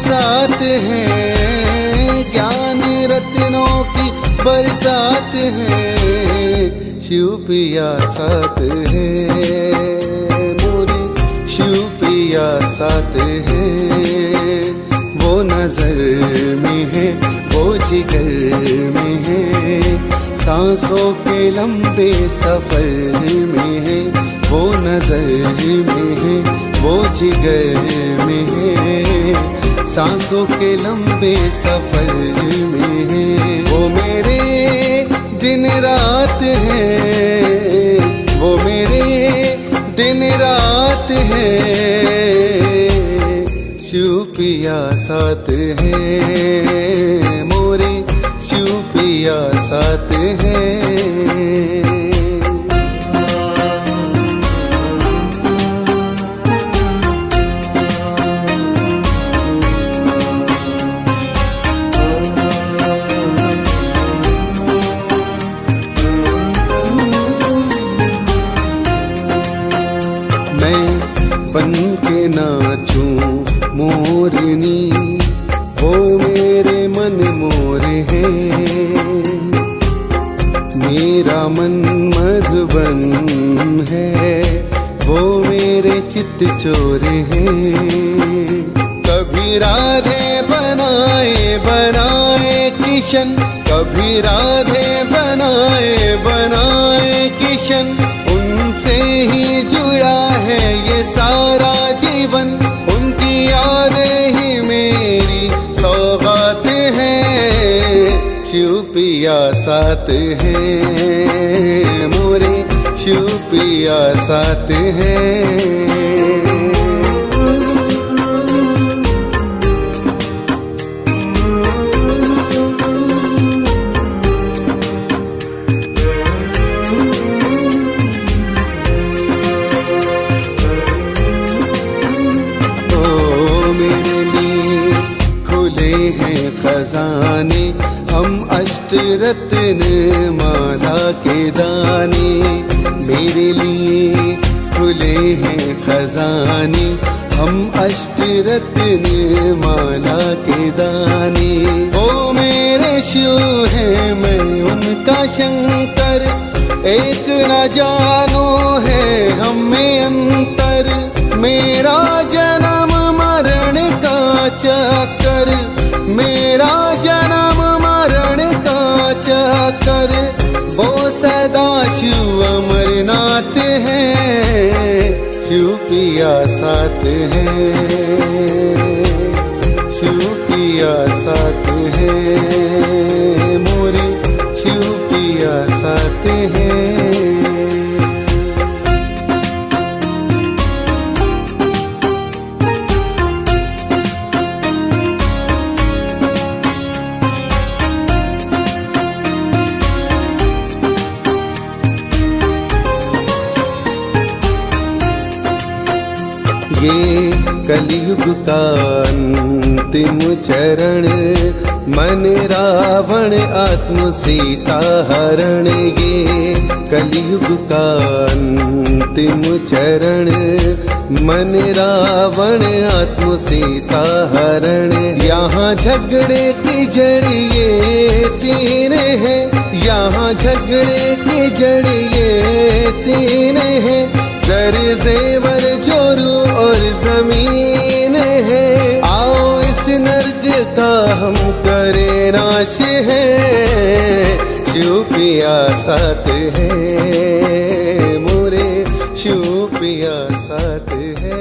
बरसात है, ज्ञान रत्नों की बरसात है, शिव पिया साथ है, मोरे शिव पिया साथ है। वो नजर में है, वो जिगर में है, सांसों के लंबे सफर में है। वो नजर में है, वो जिगर में है, सांसों के लंबे सफर में है। वो मेरे दिन रात है, वो मेरे दिन रात है, शिव पिया साथ है, मोरे शिव पिया साथ है। बन के नाचूं मोरनी, वो मेरे मन मोर है, मेरा मन मधुबन है, वो मेरे चित्त चोर है। कभी राधे बनाए बनाए किशन, कभी राधे बनाए बनाए किशन, उनसे ही जुड़ा है ये सारा जीवन, उनकी यादें ही मेरी सौगात है, शिव पिया साथ है, मोरे शिव पिया साथ है। खजाने हम अष्ट रत्न माला के दाने, मेरे लिए खुले हैं खजाने, हम अष्ट रत्न माला के दाने। वो मेरे शिव है, मैं उनका शंकर, एक न जानो है हम में अंतर, मेरा जन्म मरण का चक्कर, मेरा जन्म मरण का चक्कर, वो सदा शिव अमरनाथ है, शिव पिया साथ है, शिव पिया साथ है, मोरे शिव पिया साथ है। ये कलयुग का अंतिम चरण, मन रावण आत्म सीता हरण, ये कलयुग का अंतिम चरण, मन रावण आत्म सीता हरण। यहाँ झगड़े की जड़ ये तीन है, यहाँ झगड़े की जड़ ये तीन है, जर जेवर जोरू और जमीन है। आओ इस नर्क का हम करें नाश है, शिव पिया साथ है, मोरे शिव पिया साथ है।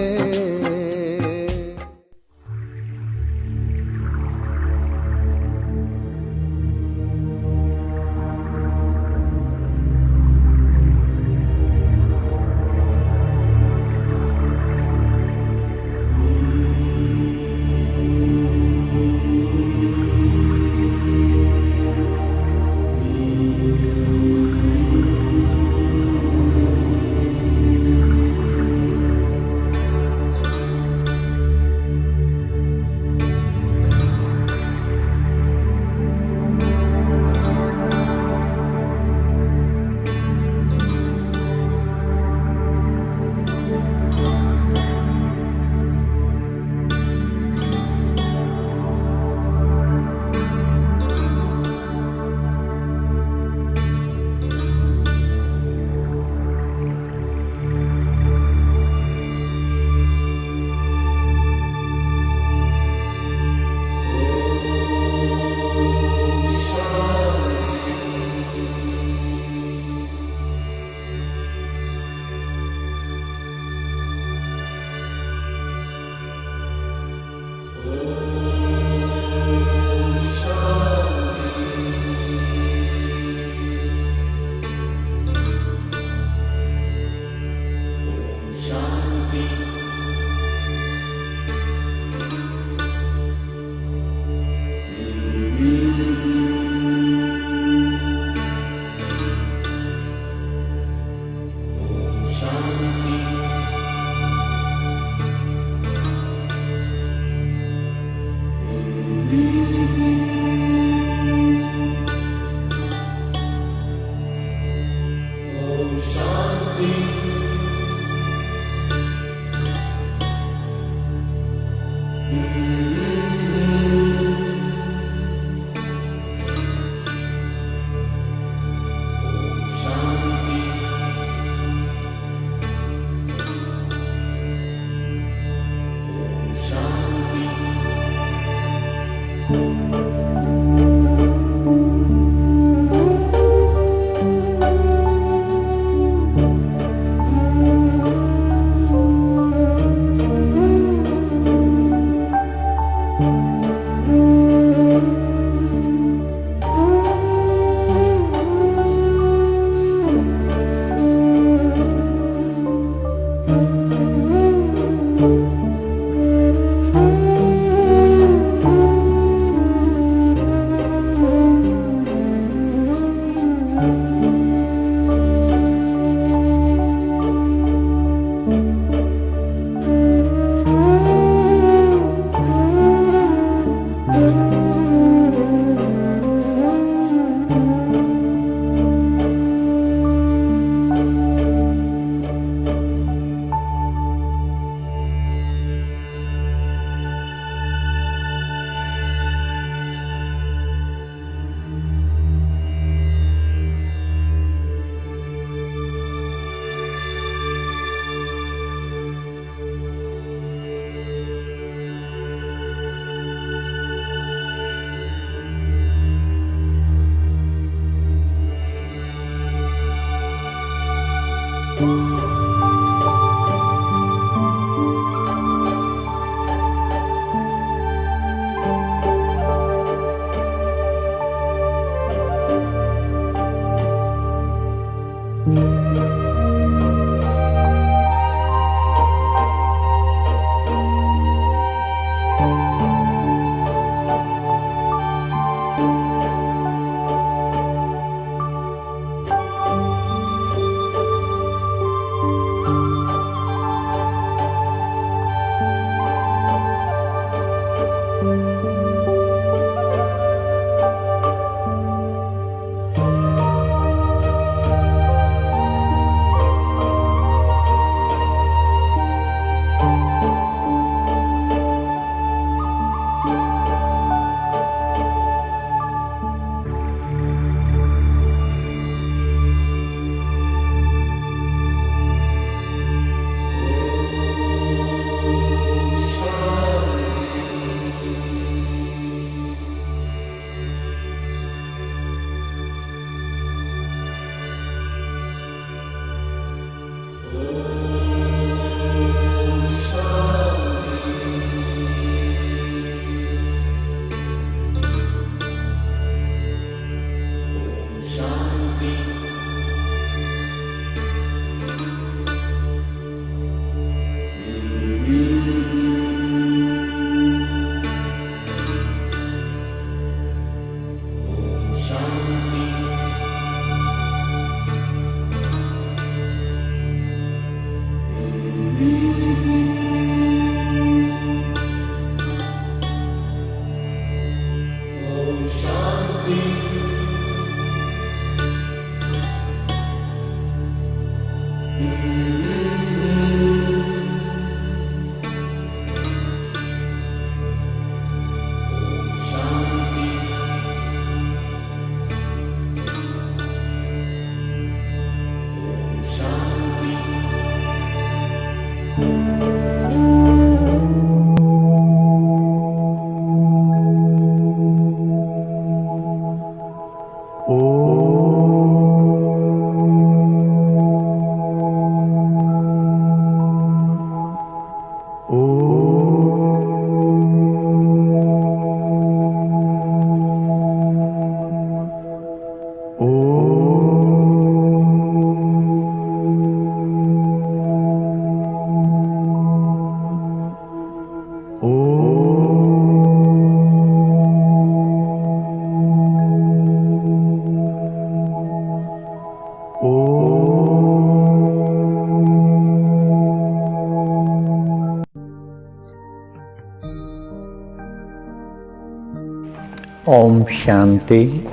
ओम शांति।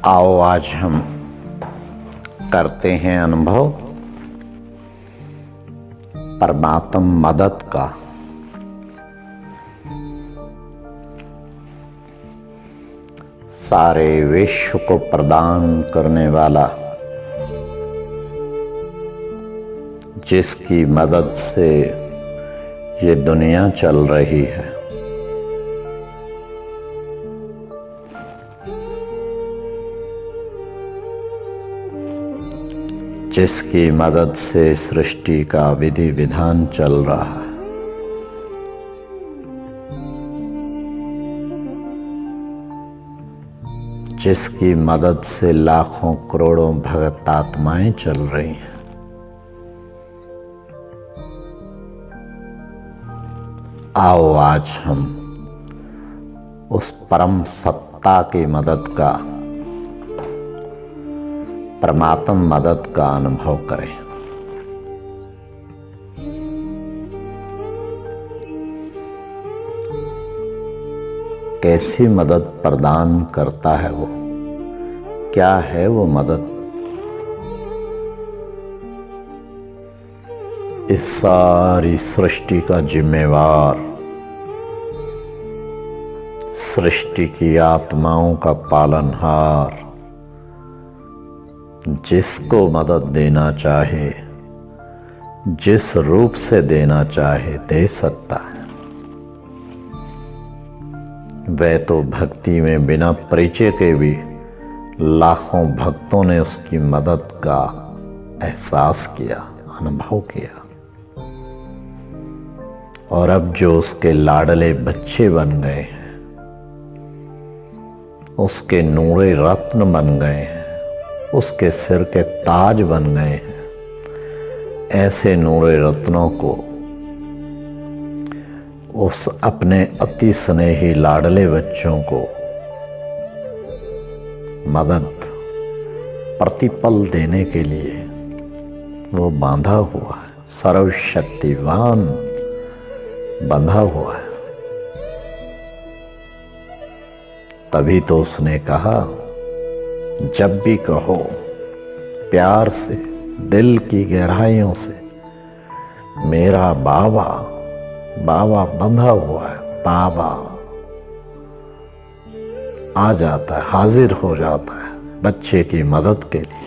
आओ आज हम करते हैं अनुभव परमात्म मदद का। सारे विश्व को प्रदान करने वाला, जिसकी मदद से ये दुनिया चल रही है। जिसकी मदद से सृष्टि का विधि विधान चल रहा है। जिसकी मदद से लाखों करोड़ों भगत आत्माएं चल रही हैं। आओ आज हम उस परम सत्ता की मदद का, परमात्म मदद का अनुभव करें। कैसी मदद प्रदान करता है वो, क्या है वो मदद। इस सारी सृष्टि का जिम्मेवार, सृष्टि की आत्माओं का पालनहार, जिसको मदद देना चाहे, जिस रूप से देना चाहे दे सकता है। वह तो भक्ति में बिना परिचय के भी लाखों भक्तों ने उसकी मदद का एहसास किया, अनुभव किया। और अब जो उसके लाडले बच्चे बन गए हैं, उसके नूरे रत्न बन गए हैं, उसके सिर के ताज बन गए हैं। ऐसे नूरे रत्नों को उस अपने अति स्नेही लाडले बच्चों को मदद प्रतिपल देने के लिए वो बांधा हुआ है, सर्वशक्तिवान बंधा हुआ है। तभी तो उसने कहा, जब भी कहो प्यार से, दिल की गहराइयों से, मेरा बाबा, बाबा बंधा हुआ है, बाबा आ जाता है, हाजिर हो जाता है बच्चे की मदद के लिए।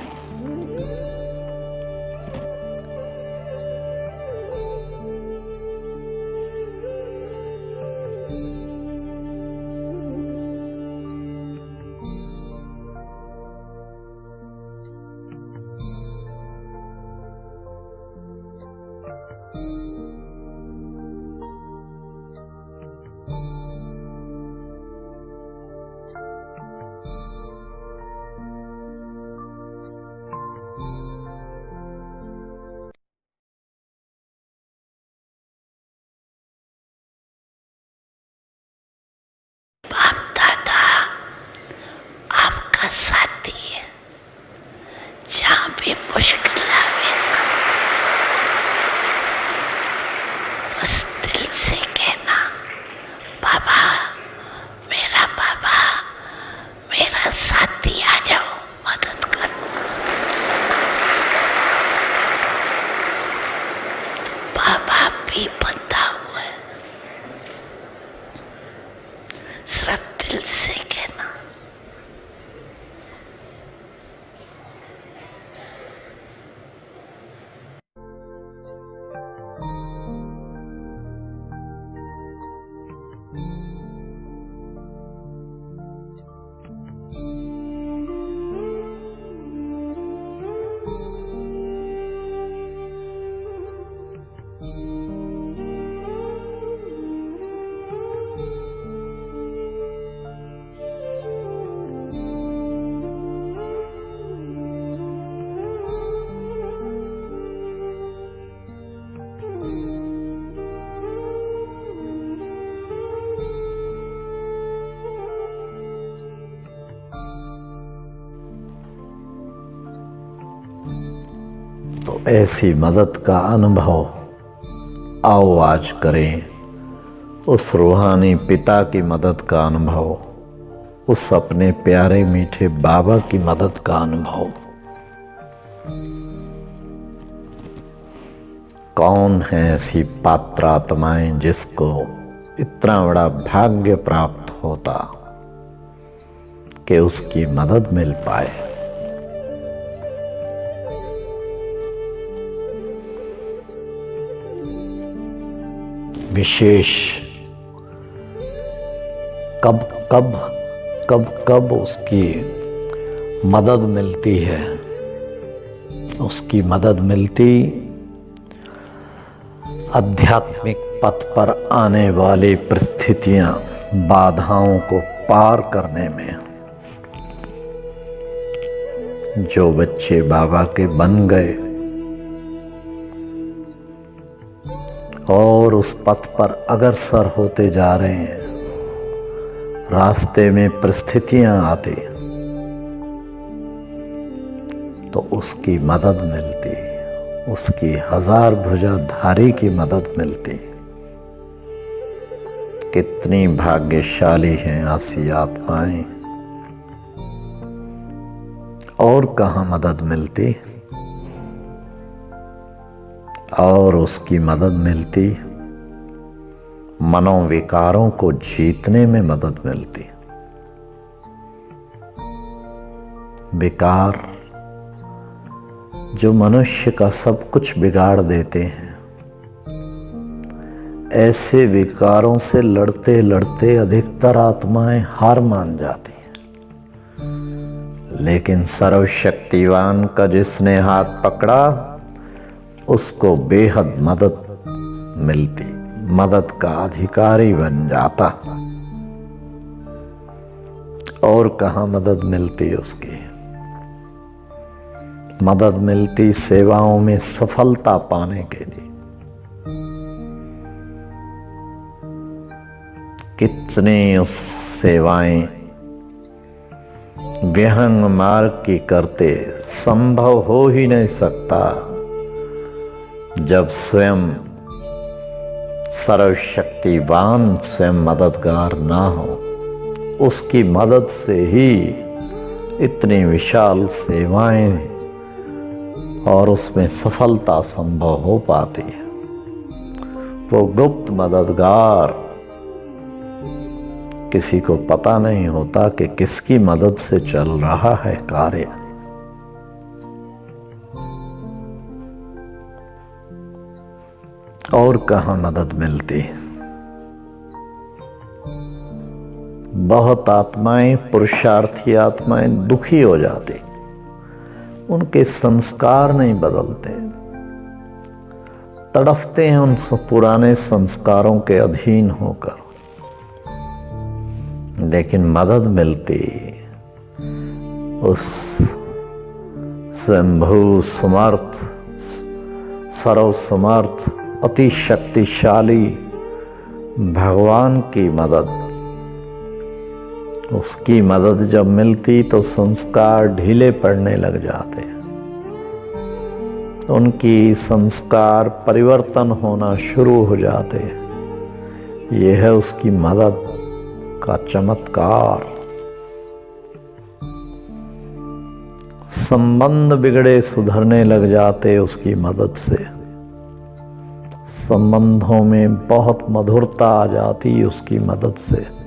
साथी है, जहाँ भी मुश्किल आवे बस दिल से कहना, बाबा, मेरा साथी, आ जाओ मदद कर। तो बाबा भी बंधा हुआ है, सिर्फ दिल से कहना। तो ऐसी मदद का अनुभव आओ आज करें, उस रूहानी पिता की मदद का अनुभव, उस अपने प्यारे मीठे बाबा की मदद का अनुभव। कौन है ऐसी पात्र आत्माएं जिसको इतना बड़ा भाग्य प्राप्त होता कि उसकी मदद मिल पाए। विशेष कब उसकी मदद मिलती है, उसकी मदद मिलती आध्यात्मिक पथ पर आने वाली परिस्थितियां, बाधाओं को पार करने में। जो बच्चे बाबा के बन गए और उस पथ पर अग्रसर होते जा रहे हैं, रास्ते में परिस्थितियां आती तो उसकी मदद मिलती, उसकी हजार भुजाधारी की मदद मिलती। कितनी भाग्यशाली हैं ऐसी आत्माएं। और कहाँ मदद मिलती, और उसकी मदद मिलती मनोविकारों को जीतने में मदद मिलती। विकार जो मनुष्य का सब कुछ बिगाड़ देते हैं, ऐसे विकारों से लड़ते लड़ते अधिकतर आत्माएं हार मान जाती हैं। लेकिन सर्वशक्तिवान का जिसने हाथ पकड़ा, उसको बेहद मदद मिलती, मदद का अधिकारी बन जाता। और कहाँ मदद मिलती उसकी? मदद मिलती सेवाओं में सफलता पाने के लिए। कितनी उस सेवाएं विहंग मार्ग की करते, संभव हो ही नहीं सकता जब स्वयं सर्वशक्तिवान स्वयं मददगार ना हो। उसकी मदद से ही इतनी विशाल सेवाएं और उसमें सफलता संभव हो पाती है। वो गुप्त मददगार किसी को पता नहीं होता कि किसकी मदद से चल रहा है कार्य। और कहाँ मदद मिलती है। बहुत आत्माएं, पुरुषार्थी आत्माएं दुखी हो जाती, उनके संस्कार नहीं बदलते, तड़फते हैं उन पुराने संस्कारों के अधीन होकर। लेकिन मदद मिलती उस स्वयंभू समर्थ, सर्वसमर्थ, अति शक्तिशाली भगवान की मदद। उसकी मदद जब मिलती तो संस्कार ढीले पड़ने लग जाते, उनकी संस्कार परिवर्तन होना शुरू हो जाते। यह है उसकी मदद का चमत्कार। संबंध बिगड़े सुधरने लग जाते उसकी मदद से। संबंधों में बहुत मधुरता आ जाती उसकी मदद से।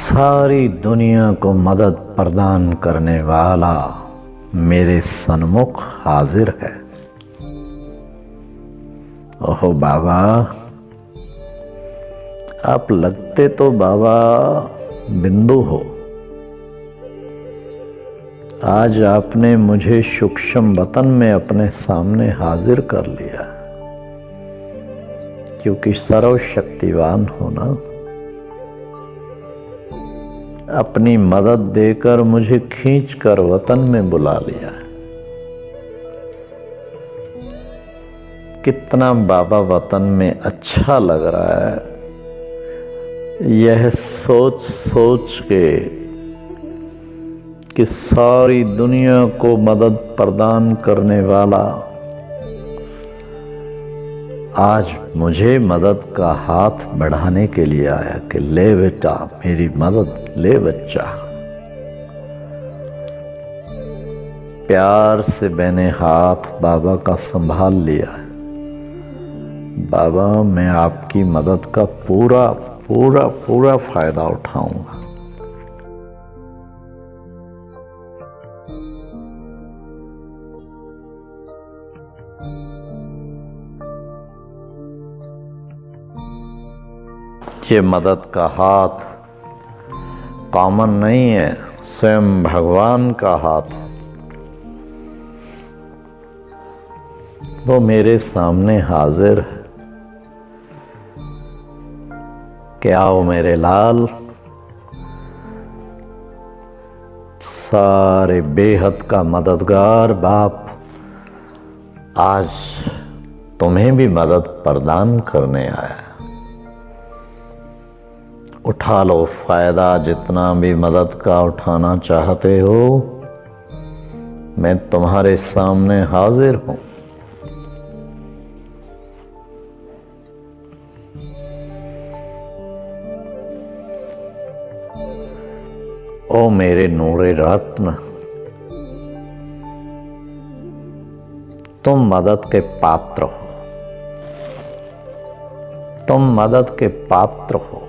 सारी दुनिया को मदद प्रदान करने वाला मेरे सन्मुख हाजिर है। ओहो बाबा, आप लगते तो बाबा बिंदु हो। आज आपने मुझे सूक्ष्म वतन में अपने सामने हाजिर कर लिया, क्योंकि सर्वशक्तिवान हो ना। अपनी मदद देकर मुझे खींचकर वतन में बुला लिया। कितना बाबा वतन में अच्छा लग रहा है, यह सोच सोच के कि सारी दुनिया को मदद प्रदान करने वाला आज मुझे मदद का हाथ बढ़ाने के लिए आया कि ले बेटा मेरी मदद ले बच्चा। प्यार से मैंने हाथ बाबा का संभाल लिया है। बाबा, मैं आपकी मदद का पूरा पूरा पूरा फायदा उठाऊंगा। ये मदद का हाथ कॉमन नहीं है, स्वयं भगवान का हाथ। वो मेरे सामने हाजिर है कि आओ मेरे लाल, सारे बेहद का मददगार बाप आज तुम्हें भी मदद प्रदान करने आया। उठा लो फायदा, जितना भी मदद का उठाना चाहते हो। मैं तुम्हारे सामने हाजिर हूं। ओ मेरे नूरे रत्न, तुम मदद के पात्र हो। तुम मदद के पात्र हो,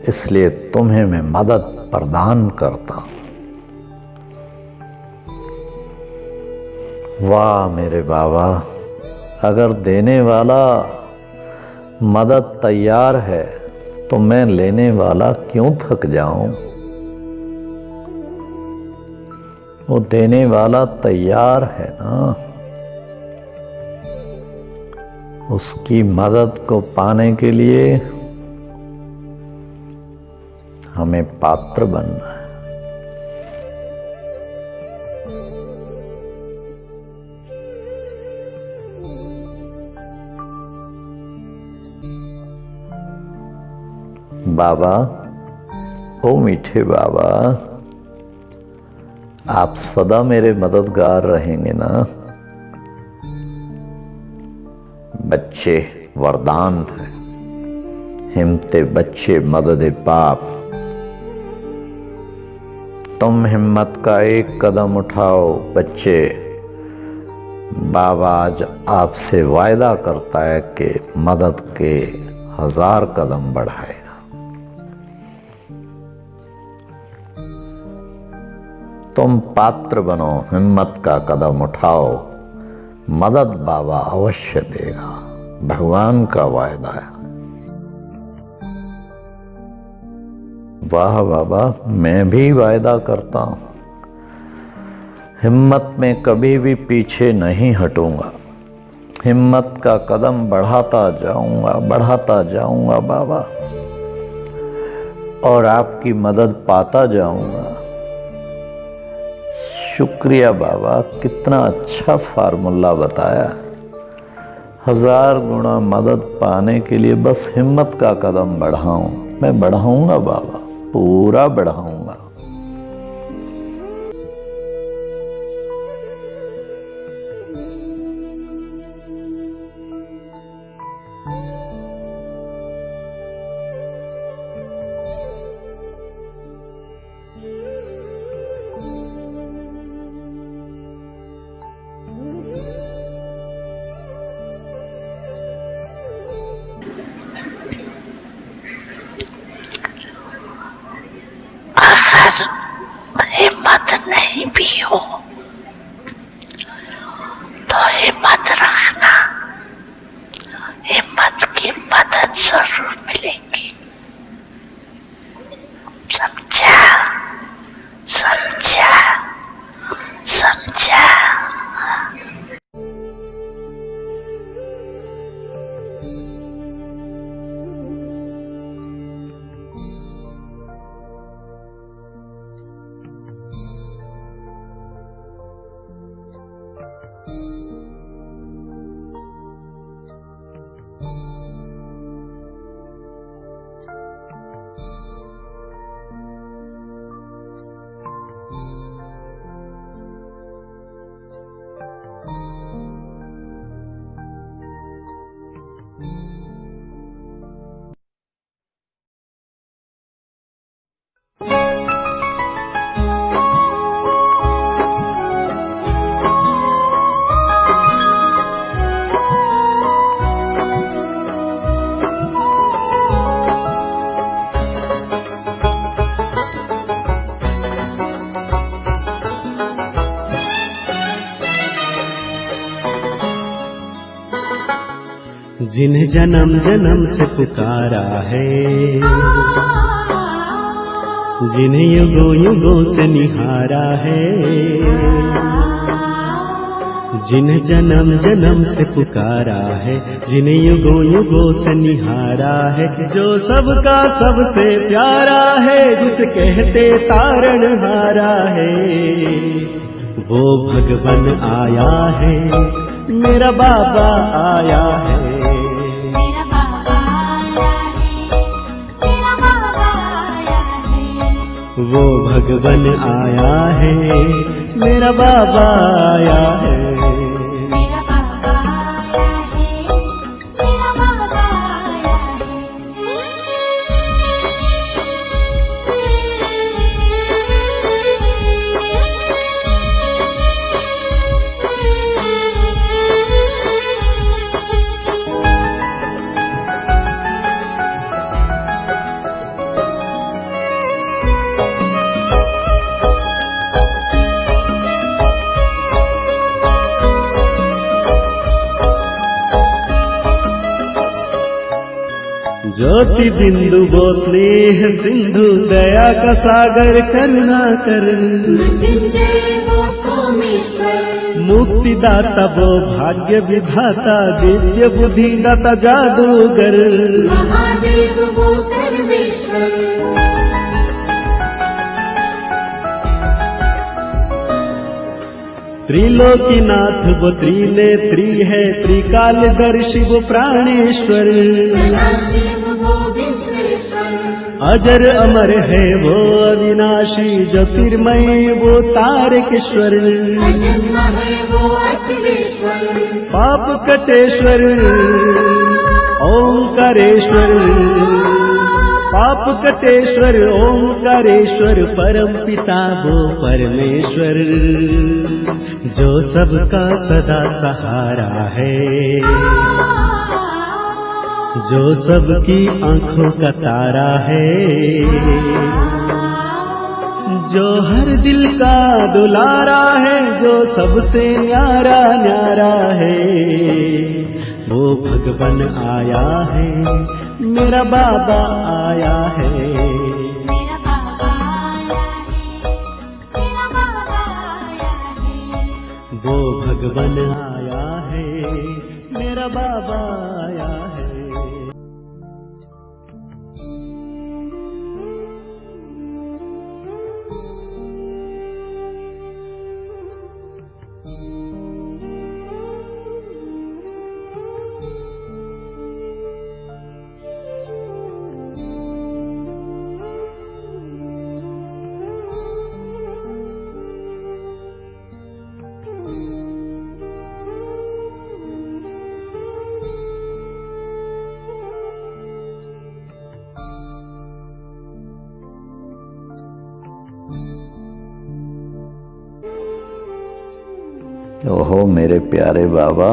इसलिए तुम्हें मैं मदद प्रदान करता हूं। वाह मेरे बाबा, अगर देने वाला मदद तैयार है तो मैं लेने वाला क्यों थक जाऊं। वो देने वाला तैयार है ना। उसकी मदद को पाने के लिए हमें पात्र बनना है। बाबा, ओ मीठे बाबा, आप सदा मेरे मददगार रहेंगे ना। बच्चे वरदान है, हिम्मते बच्चे मदद बाप। तुम हिम्मत का एक कदम उठाओ बच्चे। बाबा आज आपसे वायदा करता है कि मदद के 1000 कदम बढ़ाएगा। तुम पात्र बनो, हिम्मत का कदम उठाओ, मदद बाबा अवश्य देगा। भगवान का वायदा है। वाह बाबा, मैं भी वायदा करता हूं, हिम्मत में कभी भी पीछे नहीं हटूंगा। हिम्मत का कदम बढ़ाता जाऊंगा बाबा, और आपकी मदद पाता जाऊंगा। शुक्रिया बाबा, कितना अच्छा फार्मूला बताया। 1000 गुना मदद पाने के लिए बस हिम्मत का कदम बढ़ाऊं। मैं बढ़ाऊंगा बाबा, पूरा बढ़ाऊंगा। अगर हिम्मत नहीं भी हो तो हिम्मत रखना, हिम्मत की मदद जरूर मिलेगी। समझा? समझा? समझा? जिन्हें जन्म जन्म से पुकारा है, जिन्हें युगों युगों से निहारा है, जिन्हें जन्म जन्म से पुकारा है, जिन्हें युगों युगों से निहारा है, जो सबका सबसे प्यारा है, जिसे कहते तारणहारा है, वो भगवन आया है, मेरा बाबा आया है। वो भगवन आया है, मेरा बाबा आया है। ज्योति बिंदु वो स्नेह सिंधु दया का सागर करुणा कर, मुक्तिदाता वो भाग्य विधाता दिव्य बुद्धि दाता जादूगर, महादेव वो सर्वेश्वर, त्रिलोकीनाथ वो त्रिनेत्री है, त्रिकालदर्शी वो प्राणेश्वर, अजर अमर है वो अविनाशी, ज्योतिर्मय वो तारकेश्वर, पाप कटेश्वर ओंकारेश्वर, पाप कटेश्वर ओंकारेश्वर, परम पिता वो परमेश्वर, जो सबका सदा सहारा है, जो सबकी आंखों का तारा है, जो हर दिल का दुलारा है, जो सबसे न्यारा न्यारा है, वो भगवन आया है, मेरा बाबा आया है। मेरा बाबा आया है, मेरा बाबा आया है, वो भगवन आया है, मेरा बाबा आया है। ओहो मेरे प्यारे बाबा,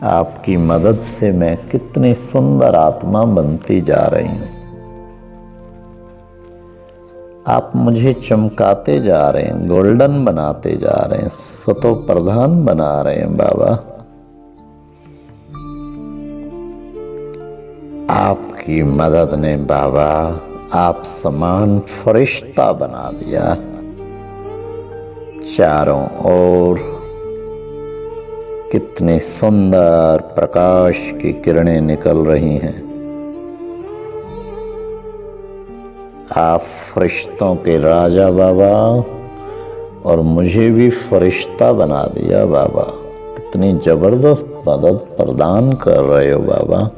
आपकी मदद से मैं कितनी सुंदर आत्मा बनती जा रही हूं। आप मुझे चमकाते जा रहे हैं, गोल्डन बनाते जा रहे हैं, सतो प्रधान बना रहे हैं बाबा। आपकी मदद ने बाबा आप समान फरिश्ता बना दिया। चारों ओर कितनी सुंदर प्रकाश की किरणें निकल रही हैं। आप फरिश्तों के राजा बाबा, और मुझे भी फरिश्ता बना दिया बाबा। कितनी जबरदस्त मदद प्रदान कर रहे हो बाबा।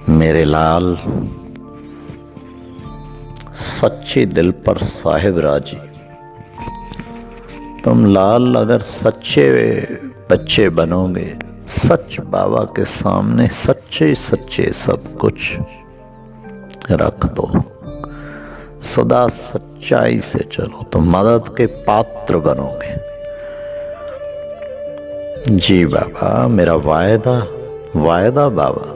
मेरे लाल, सच्चे दिल पर साहिब राजी। तुम लाल अगर सच्चे बच्चे बनोगे, सच बाबा के सामने सच्चे सच्चे सब कुछ रख दो, सदा सच्चाई से चलो, तो मदद के पात्र बनोगे। जी बाबा, मेरा वायदा बाबा,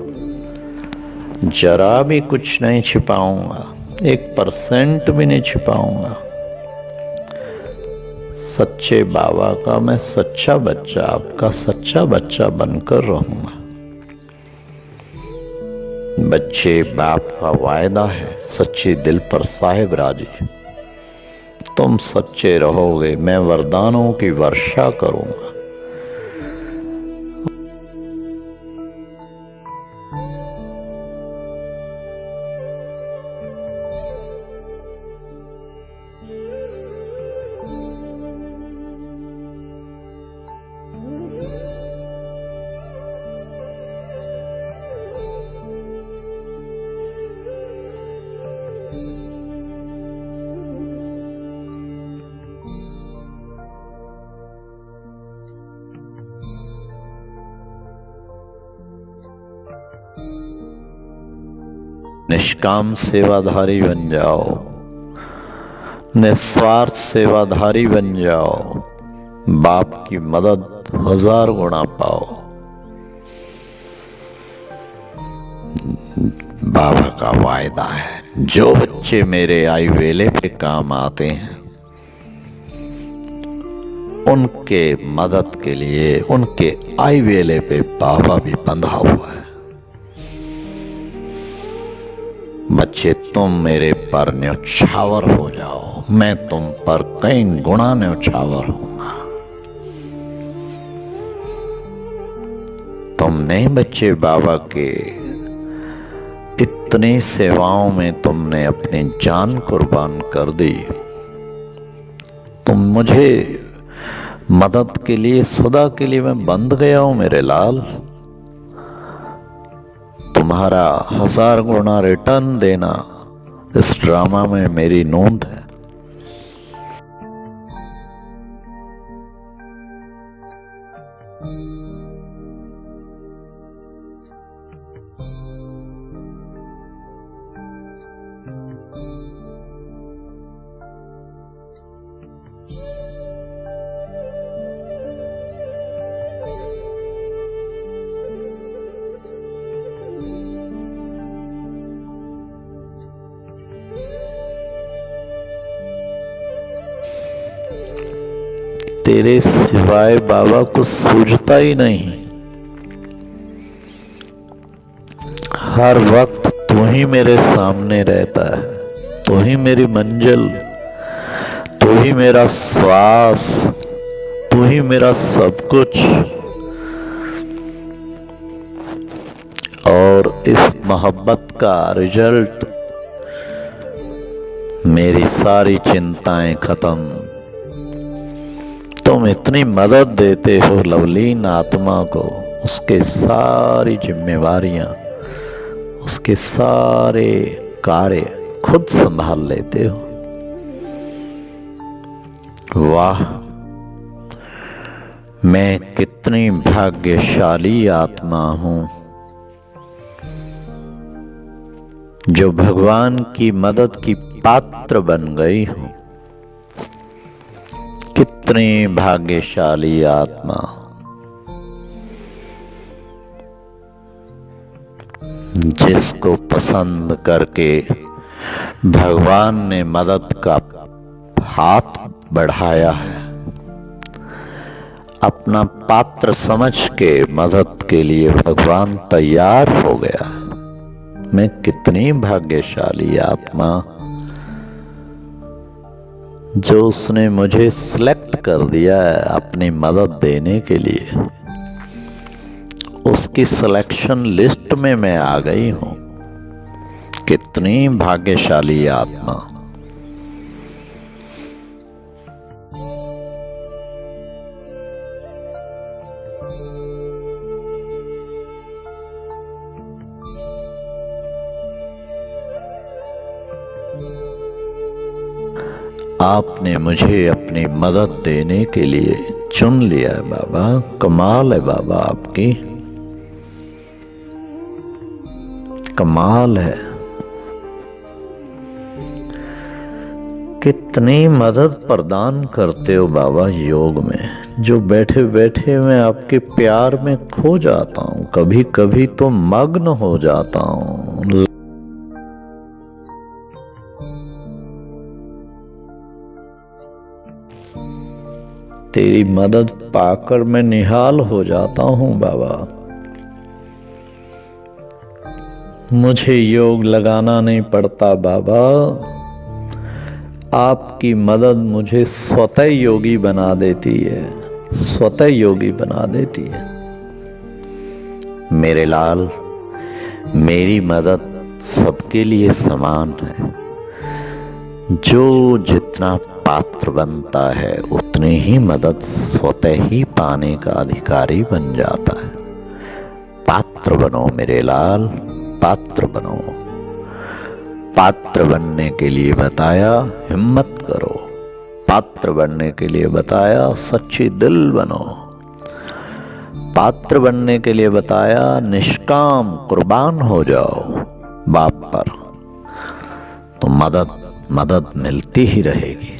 जरा भी कुछ नहीं छिपाऊंगा, 1% भी नहीं छिपाऊंगा। सच्चे बाबा का मैं सच्चा बच्चा, आपका सच्चा बच्चा बनकर रहूंगा। बच्चे बाप का वायदा है, सच्चे दिल पर साहिब राजी। तुम सच्चे रहोगे, मैं वरदानों की वर्षा करूंगा। निष्काम सेवाधारी बन जाओ, निस्वार्थ सेवाधारी बन जाओ, बाप की मदद 1000 गुना पाओ। बाबा का वायदा है, जो बच्चे मेरे आई वेले पे काम आते हैं, उनके मदद के लिए उनके आई वेले पे बाबा भी बंधा हुआ है। बच्चे, तुम मेरे पर न्यौछावर हो जाओ, मैं तुम पर कई गुना न्यौछावर होऊंगा। तुम नहीं बच्चे, बाबा के इतनी सेवाओं में तुमने अपनी जान कुर्बान कर दी। तुम मुझे मदद के लिए सदा के लिए मैं बंध गया हूं मेरे लाल। तुम्हारा 1000 गुना रिटर्न देना इस ड्रामा में मेरी नोंद है। तेरे सिवाय बाबा कुछ सूझता ही नहीं। हर वक्त तू ही मेरे सामने रहता है, तू ही मेरी मंजिल, तू ही मेरा श्वास, तू ही मेरा सब कुछ। और इस मोहब्बत का रिजल्ट, मेरी सारी चिंताएं खत्म। तुम इतनी मदद देते हो लवलीन आत्मा को, उसके सारी जिम्मेवारियां, उसके सारे कार्य खुद संभाल लेते हो। वाह, मैं कितनी भाग्यशाली आत्मा हूं जो भगवान की मदद की पात्र बन गई हूं। कितनी भाग्यशाली आत्मा। जिसको पसंद करके भगवान ने मदद का हाथ बढ़ाया है, अपना पात्र समझ के मदद के लिए भगवान तैयार हो गया। मैं कितनी भाग्यशाली आत्मा जो उसने मुझे सिलेक्ट कर दिया है अपनी मदद देने के लिए। उसकी सिलेक्शन लिस्ट में मैं आ गई हूं। कितनी भाग्यशाली आत्मा। आपने मुझे अपनी मदद देने के लिए चुन लिया है बाबा। कमाल है बाबा, आपकी कमाल है। कितनी मदद प्रदान करते हो बाबा योग में, जो बैठे बैठे मैं आपके प्यार में खो जाता हूँ। कभी कभी तो मग्न हो जाता हूँ। तेरी मदद पाकर मैं निहाल हो जाता हूँ बाबा। मुझे योग लगाना नहीं पड़ता बाबा, आपकी मदद मुझे स्वतः योगी बना देती है, स्वतः योगी बना देती है। मेरे लाल, मेरी मदद सबके लिए समान है। जो जितना पात्र बनता है उतनी ही मदद स्वतः ही पाने का अधिकारी बन जाता है। पात्र बनो मेरे लाल, पात्र बनो। पात्र बनने के लिए बताया हिम्मत करो, पात्र बनने के लिए बताया सच्ची दिल बनो, पात्र बनने के लिए बताया निष्काम कुर्बान हो जाओ बाप पर, तो मदद मिलती ही रहेगी।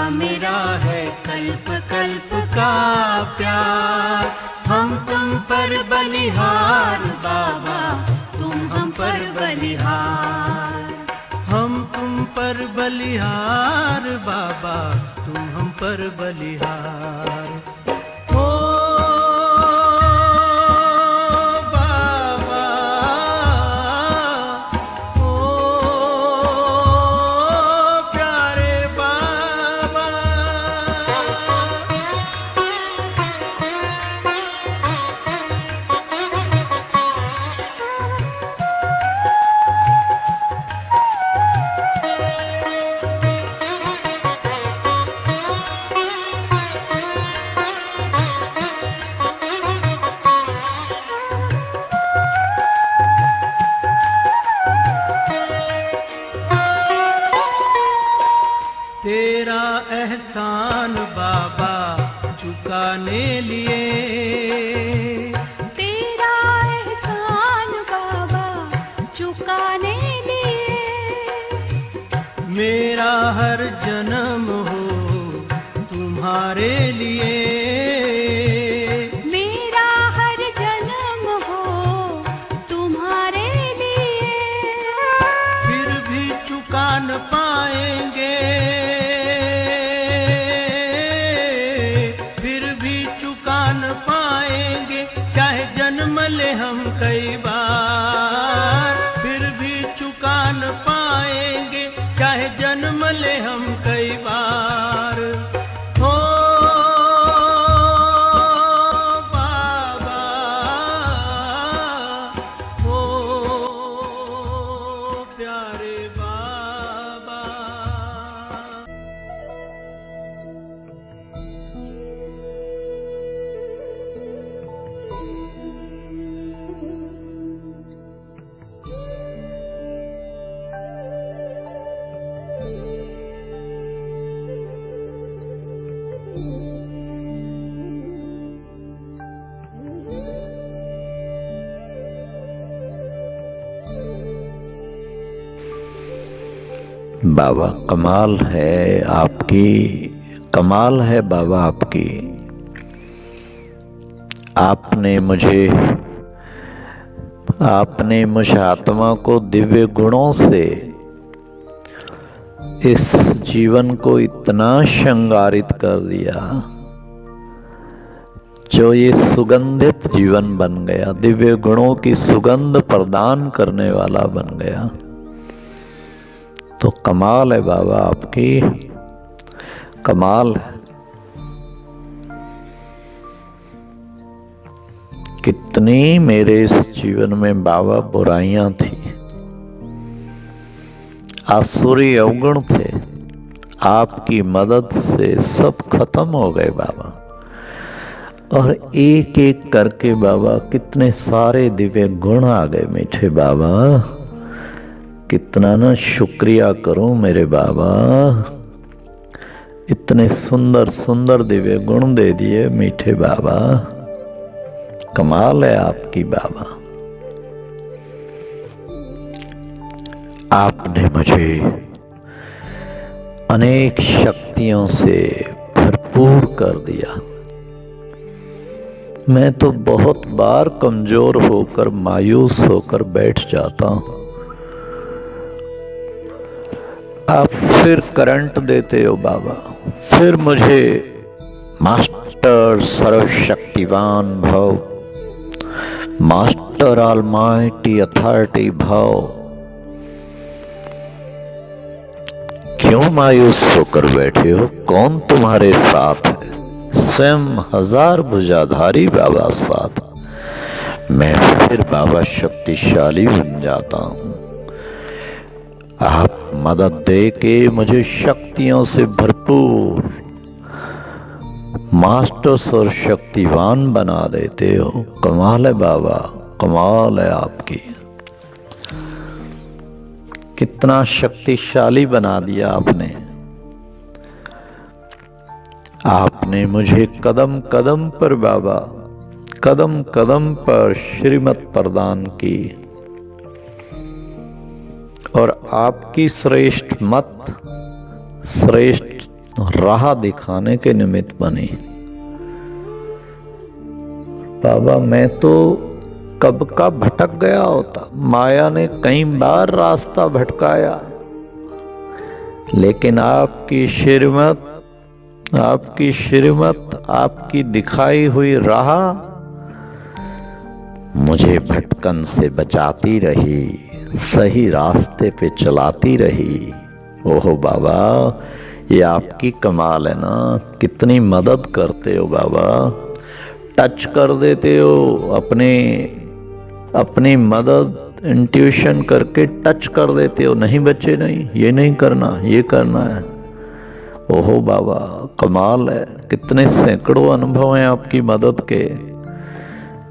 मेरा है कल्प कल्प का प्यार, हम तुम पर बलिहार बाबा, तुम हम पर बलिहार, हम तुम पर बलिहार बाबा, तुम हम पर बलिहार। ओ बाबा, ओ प्यारे बाबा, तुम्हारे लिए। मेरा हर जन्म हो तुम्हारे लिए। फिर भी चुका न पाएंगे, फिर भी चुका न पाएंगे, चाहे जन्म ले हम कई बार। फिर भी चुका न पाएंगे, चाहे जन्म ले हम कई बार। हो बाबा, हो प्यारे बाबा। बाबा कमाल है आपकी, कमाल है बाबा आपकी। आपने मुझ आत्मा को दिव्य गुणों से इस जीवन को इतना श्रृंगारित कर दिया, जो ये सुगंधित जीवन बन गया, दिव्य गुणों की सुगंध प्रदान करने वाला बन गया। तो कमाल है बाबा आपकी, कमाल है। कितनी मेरे इस जीवन में बाबा बुराइयां थी, आसुरी अवगुण थे, आपकी मदद से सब खत्म हो गए बाबा। और एक एक करके बाबा कितने सारे दिव्य गुण आ गए मीठे बाबा। कितना ना शुक्रिया करूं मेरे बाबा, इतने सुंदर सुंदर दिव्य गुण दे दिए मीठे बाबा। कमाल है आपकी बाबा। आपने मुझे अनेक शक्तियों से भरपूर कर दिया। मैं तो बहुत बार कमजोर होकर मायूस होकर बैठ जाता हूं, आप फिर करंट देते हो बाबा, फिर मुझे मास्टर सर्वशक्तिवान भव, मास्टर ऑलमाइटी अथॉरिटी भव। क्यों मायूस होकर बैठे हो? कौन तुम्हारे साथ है? स्वयं हजार भुजाधारी बाबा साथ। मैं फिर बाबा शक्तिशाली बन जाता हूं। आप मदद दे के मुझे शक्तियों से भरपूर मास्टर्स और शक्तिवान बना देते हो। कमाल है बाबा, कमाल है आपकी। कितना शक्तिशाली बना दिया आपने। आपने मुझे कदम कदम पर बाबा, कदम कदम पर श्रीमत प्रदान की और आपकी श्रेष्ठ मत, श्रेष्ठ राह दिखाने के निमित्त बनी। बाबा मैं तो कब का भटक गया होता, माया ने कई बार रास्ता भटकाया, लेकिन आपकी श्रीमत, आपकी श्रीमत, आपकी दिखाई हुई राह मुझे भटकन से बचाती रही, सही रास्ते पे चलाती रही। ओहो बाबा, ये आपकी कमाल है ना। कितनी मदद करते हो बाबा, टच कर देते हो, अपनी मदद इंट्यूशन करके टच कर देते हो। नहीं बच्चे नहीं, ये नहीं करना, ये करना है। ओहो बाबा कमाल है। कितने सैकड़ों अनुभव हैं आपकी मदद के,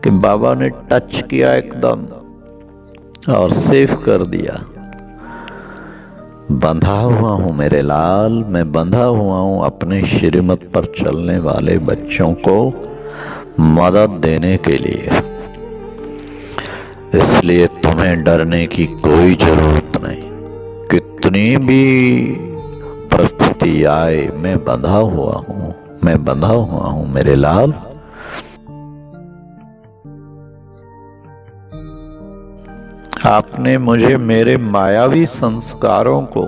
कि बाबा ने टच किया एकदम और सेव कर दिया। बंधा हुआ हूं मेरे लाल, मैं बंधा हुआ हूं अपने श्रीमत पर चलने वाले बच्चों को मदद देने के लिए। इसलिए तुम्हें डरने की कोई जरूरत नहीं। कितनी भी परिस्थिति आए, मैं बंधा हुआ हूं, मैं बंधा हुआ हूं मेरे लाल। आपने मुझे मेरे मायावी संस्कारों को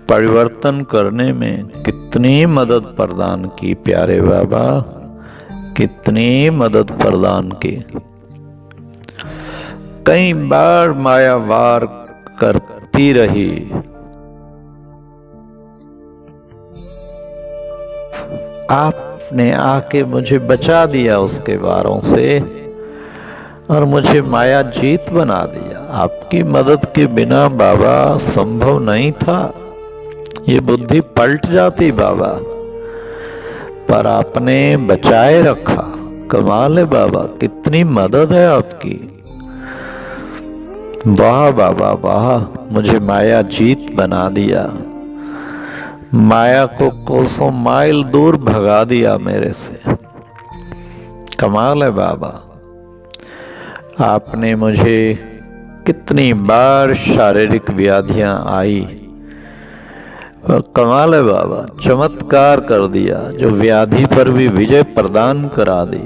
परिवर्तन करने में कितनी मदद प्रदान की प्यारे बाबा, कितनी मदद प्रदान की। कई बार माया वार करती रही, आपने आके मुझे बचा दिया उसके वारों से और मुझे माया जीत बना दिया। आपकी मदद के बिना बाबा संभव नहीं था, ये बुद्धि पलट जाती बाबा, पर आपने बचाए रखा। कमाल है बाबा, कितनी मदद है आपकी। वाह बाबा वाह, मुझे माया जीत बना दिया, माया को कोसों माइल दूर भगा दिया मेरे से। कमाल है बाबा, आपने मुझे कितनी बार शारीरिक व्याधियां आई, कमाल है बाबा, चमत्कार कर दिया, जो व्याधि पर भी विजय प्रदान करा दी।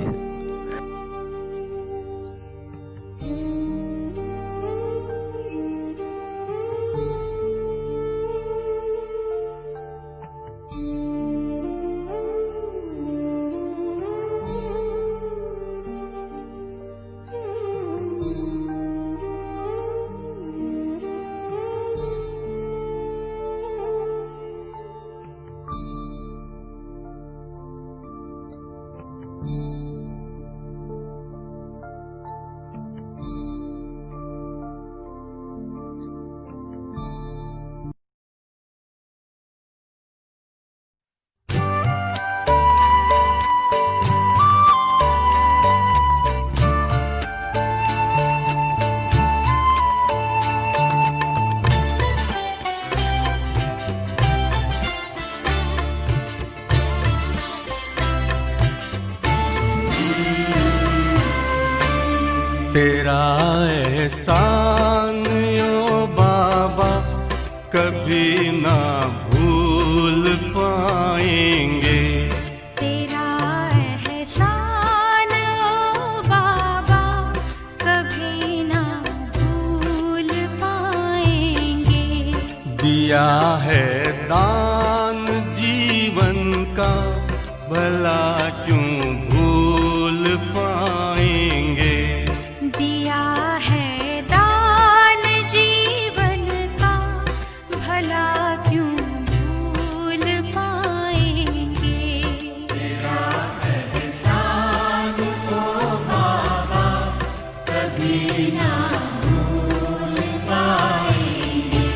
तेरा एहसान ओ बाबा कभी ना भूल पाएंगे। तेरा एहसान ओ बाबा कभी ना भूल पाएंगे। दिया है दान जीवन का भला क्यों भूल पाएंगे। दिया है दान जीवन का भला क्यों भूल पाएंगे। तेरा एहसान ओ बाबा कभी ना भूल पाएंगे।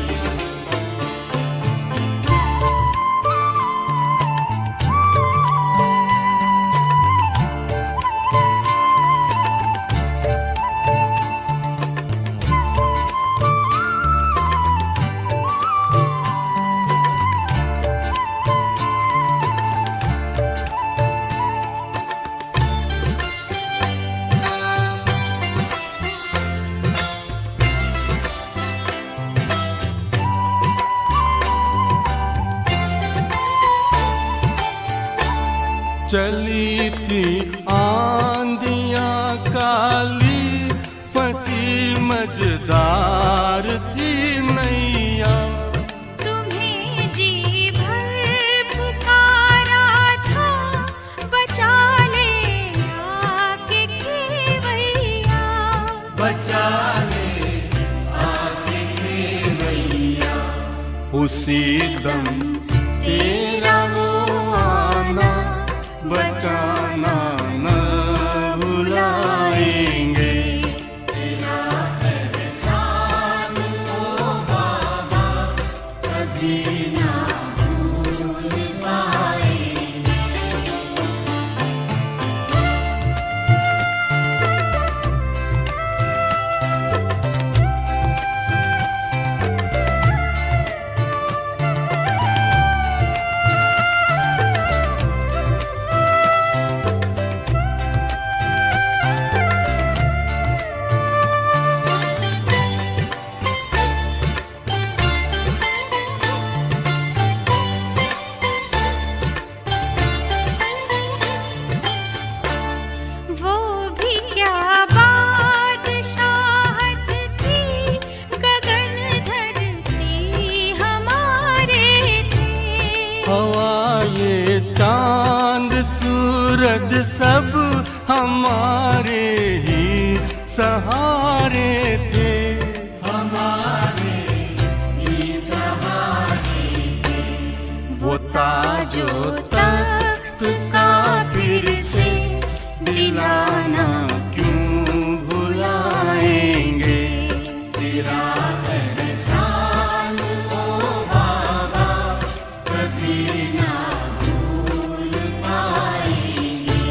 चली थी आंधियां काली फंसी मझदार थी नैया। तुम्हें जी भर पुकारा था बचा ले आके खेवैया। बचा ले आके खेवैया। उसी दम तेरा वो आना बचाना न भुलाएंगे। तेरा एहसान ओ बाबा कभी ना भूल पाएंगे। हमारे ही सहारे थे। हमारे ही सहारे थे। वो ताजो तख्त का फिर से दिलाना क्यों भुलाएंगे। तेरा एहसान ओ बाबा कभी ना भूल पाएंगे।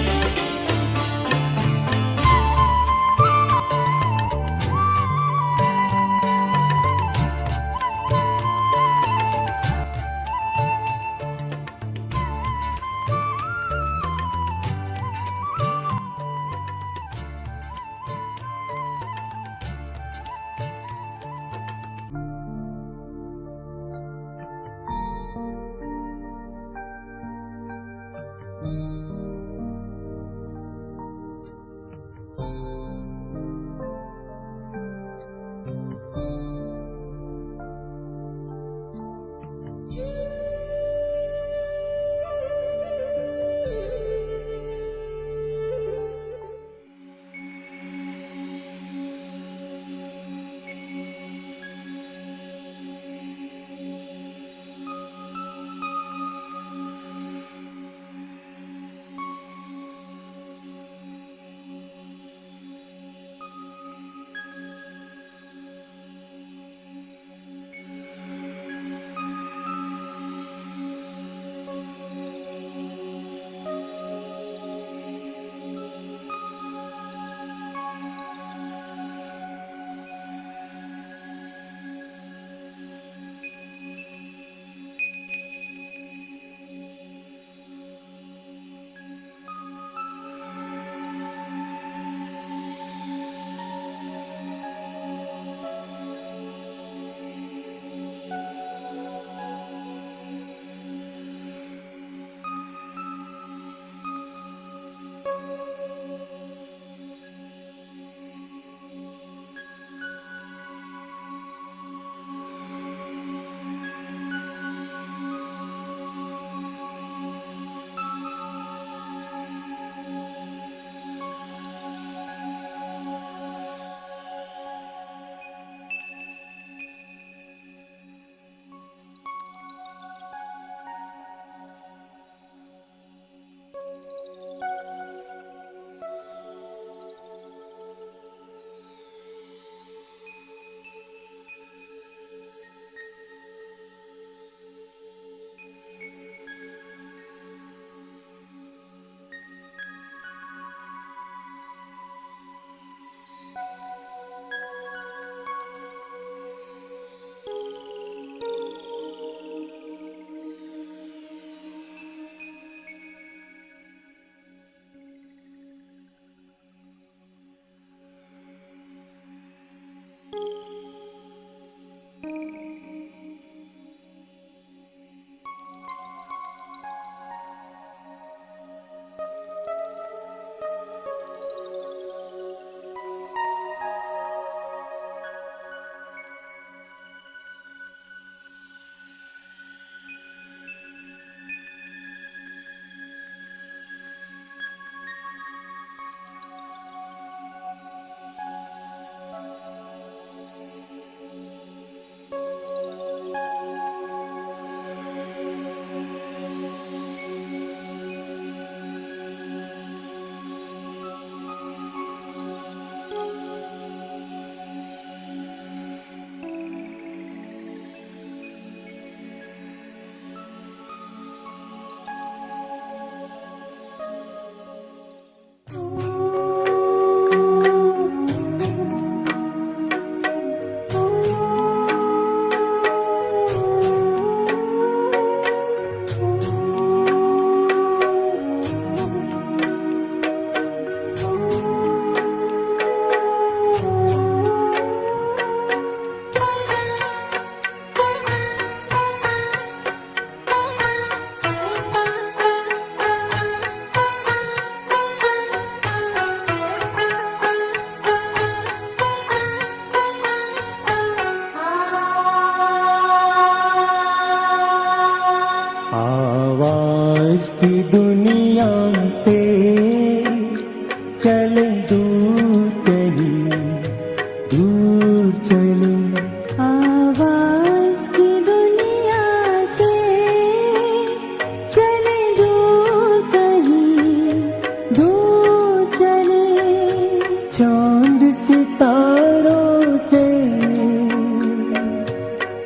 सितारों से,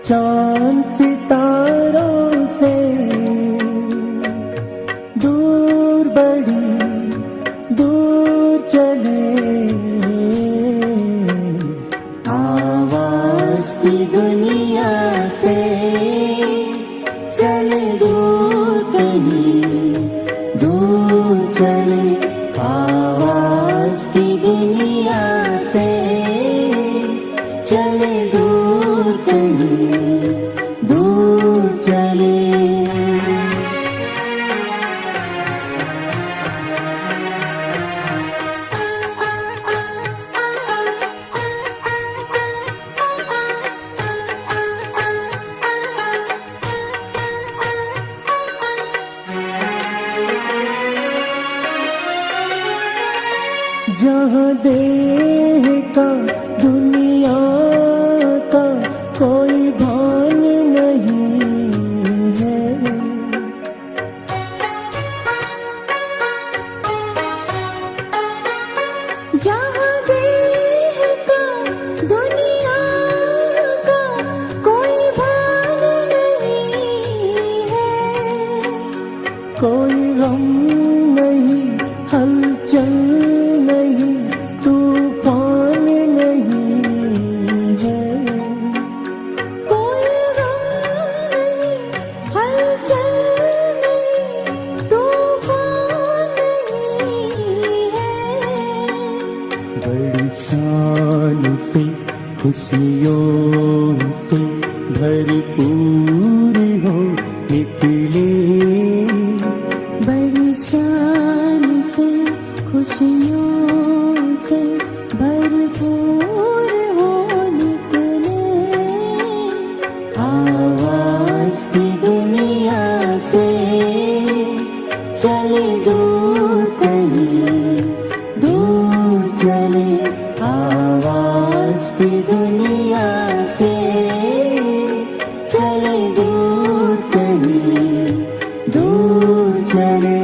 चांद सितारों से दूर, बड़ी दूर चले, आवाज की दुनिया से चले दूर, कहीं दूर चले, आवाज की दुनिया से चले दूर, कहीं दूर चले। जहाँ देह का दुनिया का कोई भान नहीं है, जहाँ देह का दुनिया का कोई भान नहीं है, कोई गम नहीं, हलचल नहीं, तूफान नहीं है, कोई गम नहीं, हलचल नहीं, तूफान नहीं है। बड़ी शान से खुशियों से भरपूर हो निकले, बड़ी शान से खुशियों से भरपूर हो निकले, आवाज की दुनिया से चले दूर, कहीं दूर चले, आवाज की दुनिया से चले दूर, कहीं दूर चले।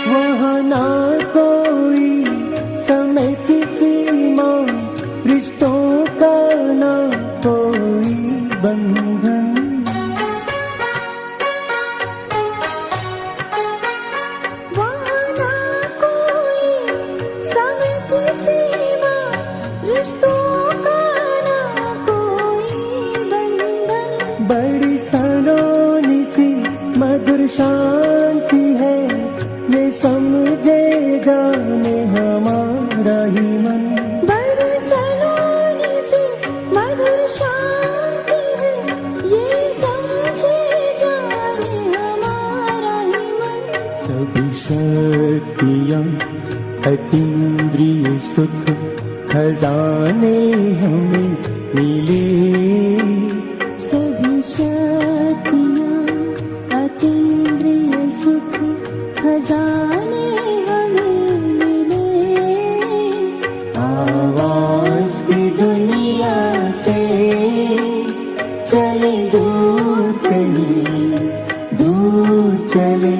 वहाँ ना कोई समय की सीमा, रिश्तों का ना कोई बंधन, वहाँ ना कोई समय की सीमा, रिश्तों का ना कोई बंधन, बड़ी सलोनी सी मधुर शांति है, ये समझे जाने हमारा ही मन, बड़ी सलोनी सी मधुर शांति है, ये समझे जाने हमारा ही मन। सभी शक्तियाँ अतीन्द्रिय सुख खजाने हमें मिले, सभी शक्तियाँ अतीन्द्रिय सुख खजाने हमें मिले, आवाज की दुनिया से चले दूर, कहीं दूर चले,